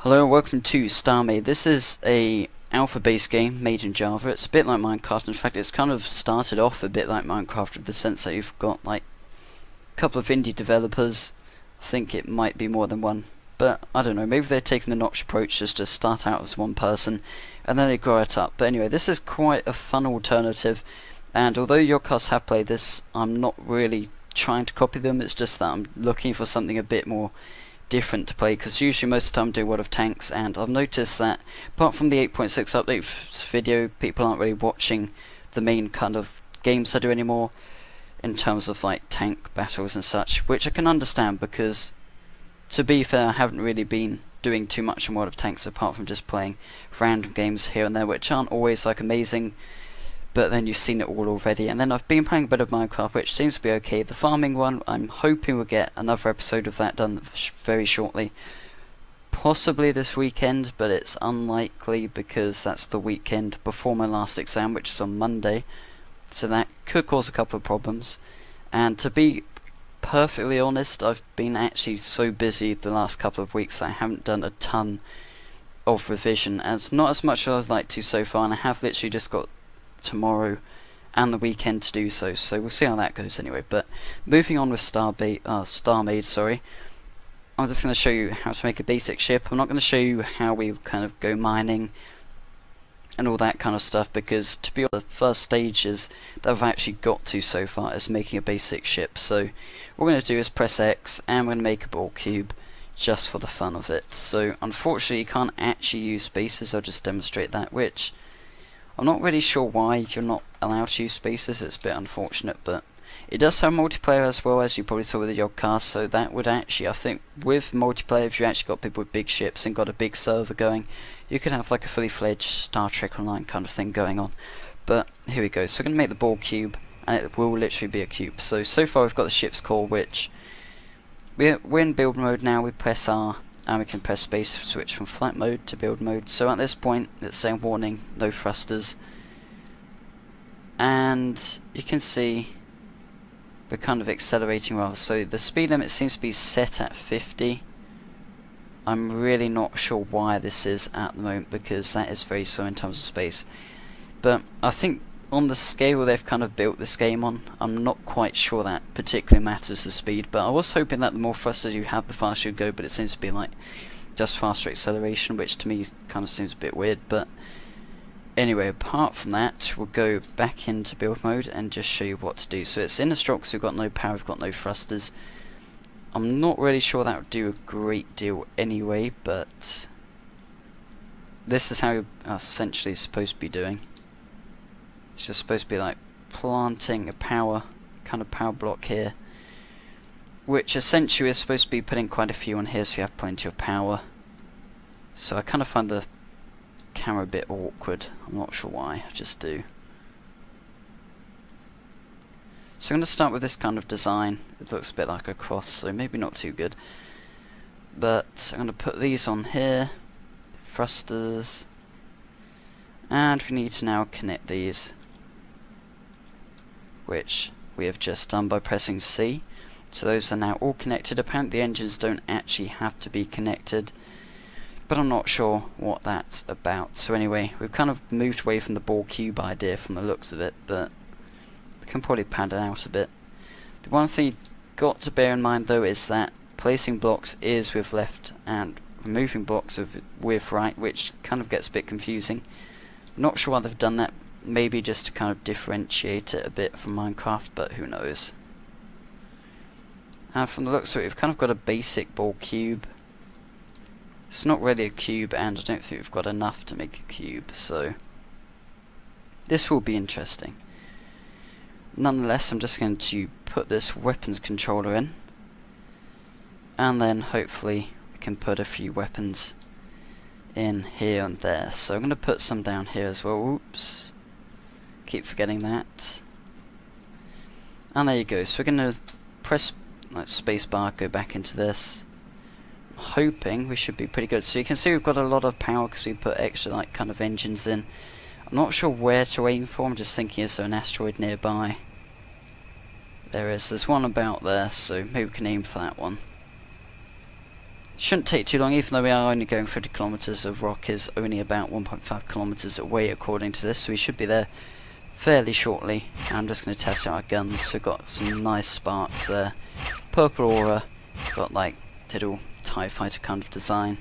Hello and welcome to StarMade. This is a alpha-based game made in Java. It's a bit like Minecraft. In fact, it's kind of started off a bit like Minecraft with the sense that you've got like a couple of indie developers. I think it might be more than one, but I don't know. Maybe they're taking the notch approach just to start out as one person and then they grow it up. But anyway, this is quite a fun alternative, and although your cast have played this, I'm not really trying to copy them. It's just that I'm looking for something a bit more different to play, because usually most of the time I do a lot of tanks, and I've noticed that apart from the 8.6 update video, people aren't really watching the main kind of games I do anymore in terms of like tank battles and such, which I can understand because, to be fair, I haven't really been doing too much in World of Tanks apart from just playing random games here and there which aren't always like amazing, but then you've seen it all already. And then I've been playing a bit of Minecraft, which seems to be okay. The farming one, I'm hoping we'll get another episode of that done very shortly. Possibly this weekend, but it's unlikely because that's the weekend before my last exam, which is on Monday. So that could cause a couple of problems. And to be perfectly honest, I've been actually so busy the last couple of weeks that I haven't done a ton of revision. As not as much as I'd like to so far, and I have literally just got tomorrow and the weekend to do so, so we'll see how that goes anyway. But moving on with StarMade, sorry, I'm just going to show you how to make a basic ship. I'm not going to show you how we kind of go mining and all that kind of stuff, because to be honest, the first stages that I've actually got to so far is making a basic ship. So what we're going to do is press X and we're going to make a Borg Cube just for the fun of it. So unfortunately you can't actually use spaces. I'll just demonstrate that, which I'm not really sure why you're not allowed to use spaces. It's a bit unfortunate, but it does have multiplayer as well, as you probably saw with the Yogcast, so that would actually, I think, with multiplayer, if you actually got people with big ships and got a big server going, you could have like a fully fledged Star Trek Online kind of thing going on. But here we go. So we're going to make the Borg Cube, and it will literally be a cube. So far we've got the ship's core, which we're in build mode now. We press R, and we can press space to switch from flight mode to build mode. So at this point it's saying warning, no thrusters, and you can see we're kind of accelerating rather. So the speed limit seems to be set at 50. I'm really not sure why this is at the moment, because that is very slow in terms of space. But I think on the scale they've kind of built this game on, I'm not quite sure that particularly matters the speed, but I was hoping that the more thrusters you have, the faster you go, but it seems to be like just faster acceleration, which to me kind of seems a bit weird. But anyway, apart from that, we'll go back into build mode and just show you what to do. So it's indestructible, because we've got no power, we've got no thrusters. I'm not really sure that would do a great deal anyway, but this is how you're essentially supposed to be doing. It's just supposed to be like planting a power block here, which essentially is supposed to be putting quite a few on here so you have plenty of power. So I kind of find the camera a bit awkward. I'm not sure why, I just do. So I'm going to start with this kind of design. It looks a bit like a cross, so maybe not too good. But I'm going to put these on here, thrusters, and we need to now connect these, which we have just done by pressing C. So those are now all connected. Apparently the engines don't actually have to be connected, but I'm not sure what that's about. So anyway, we've kind of moved away from the Borg Cube idea from the looks of it, but we can probably pad it out a bit. The one thing you've got to bear in mind though is that placing blocks is with left and removing blocks with right, which kind of gets a bit confusing. Not sure why they've done that. Maybe just to kind of differentiate it a bit from Minecraft, but who knows. And from the looks of it, we've kind of got a basic Borg Cube. It's not really a cube, and I don't think we've got enough to make a cube, so this will be interesting. Nonetheless, I'm just going to put this weapons controller in, and then hopefully we can put a few weapons in here and there. So I'm going to put some down here as well. Oops. Keep forgetting that. And there you go. So we're going to press like spacebar, go back into this. I'm hoping we should be pretty good. So you can see we've got a lot of power because we put extra like kind of engines in. I'm not sure where to aim for. I'm just thinking, is there an asteroid nearby? There is. There's one about there, so maybe we can aim for that one. Shouldn't take too long, even though we are only going 50 kilometers. The rock is only about 1.5 kilometers away according to this, so we should be there fairly shortly. I'm just going to test out our guns. So we've got some nice sparks there. Purple aura. We've got like little TIE fighter kind of design.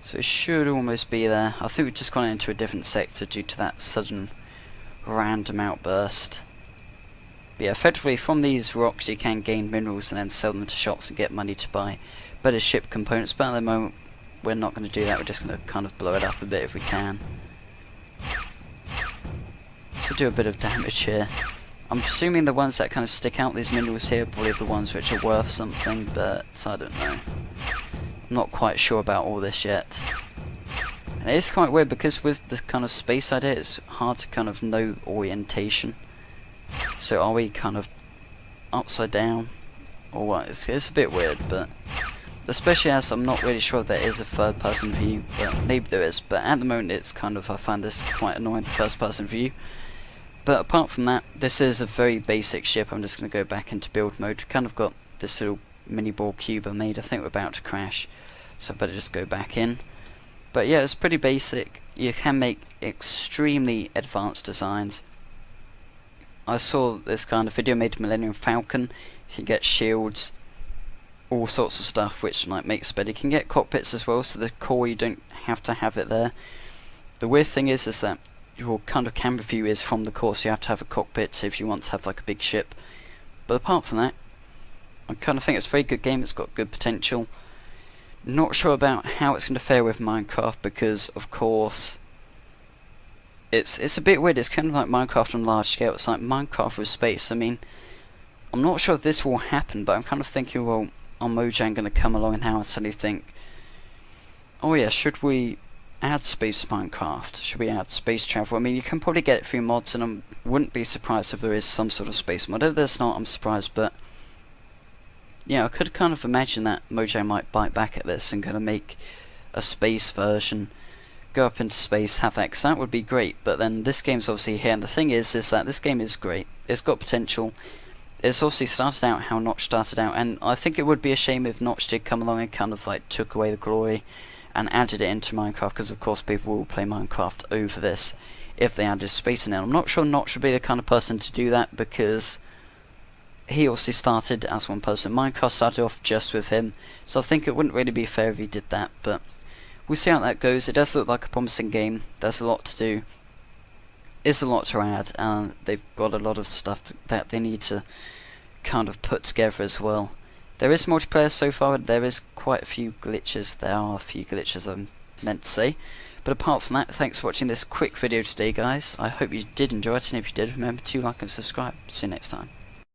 So it should almost be there. I think we've just gone into a different sector due to that sudden random outburst. But yeah, effectively from these rocks you can gain minerals and then sell them to shops and get money to buy better ship components, but at the moment we're not going to do that. We're just going to kind of blow it up a bit if we can. So do a bit of damage here. I'm assuming the ones that kind of stick out, these minerals here, are probably the ones which are worth something, but I don't know. I'm not quite sure about all this yet. And it is quite weird because with the kind of space idea it's hard to kind of know orientation. So are we kind of upside down or what? It's a bit weird, but especially as I'm not really sure if there is a third person view, but maybe there is, but at the moment it's kind of, I find this quite annoying, the first person view. But apart from that, this is a very basic ship. I'm just going to go back into build mode. Kind of got this little mini Borg Cube I made. I think we're about to crash, so I better just go back in. But yeah, it's pretty basic. You can make extremely advanced designs. I saw this kind of video made Millennium Falcon. You can get shields, all sorts of stuff which like makes it better. You can get cockpits as well, so the core you don't have to have it there. The weird thing is that your kind of camera view is from the core, so you have to have a cockpit if you want to have like a big ship. But apart from that, I kind of think it's a very good game. It's got good potential. Not sure about how it's going to fare with Minecraft because of course it's a bit weird. It's kind of like Minecraft on large scale. It's like Minecraft with space. I mean, I'm not sure if this will happen, but I'm kind of thinking, well, are Mojang going to come along now and suddenly think, oh yeah, should we add space to Minecraft? Should we add space travel? I mean, you can probably get it through mods, and I wouldn't be surprised if there is some sort of space mod. If there's not, I'm surprised, but yeah, I could kind of imagine that Mojang might bite back at this and kind of make a space version, go up into space, have that, 'cause that would be great. But then this game's obviously here, and the thing is that this game is great. It's got potential. It's obviously started out how Notch started out, and I think it would be a shame if Notch did come along and kind of like took away the glory and added it into Minecraft, because of course people will play Minecraft over this if they added space in it. I'm not sure Notch would be the kind of person to do that, because he obviously started as one person. Minecraft started off just with him, so I think it wouldn't really be fair if he did that, but we'll see how that goes. It does look like a promising game. There's a lot to do. There's a lot to add, and they've got a lot of stuff that they need to kind of put together as well. There is multiplayer so far. There is quite a few glitches. There are a few glitches, I'm meant to say. But apart from that, thanks for watching this quick video today, guys. I hope you did enjoy it, and if you did, remember to like and subscribe. See you next time.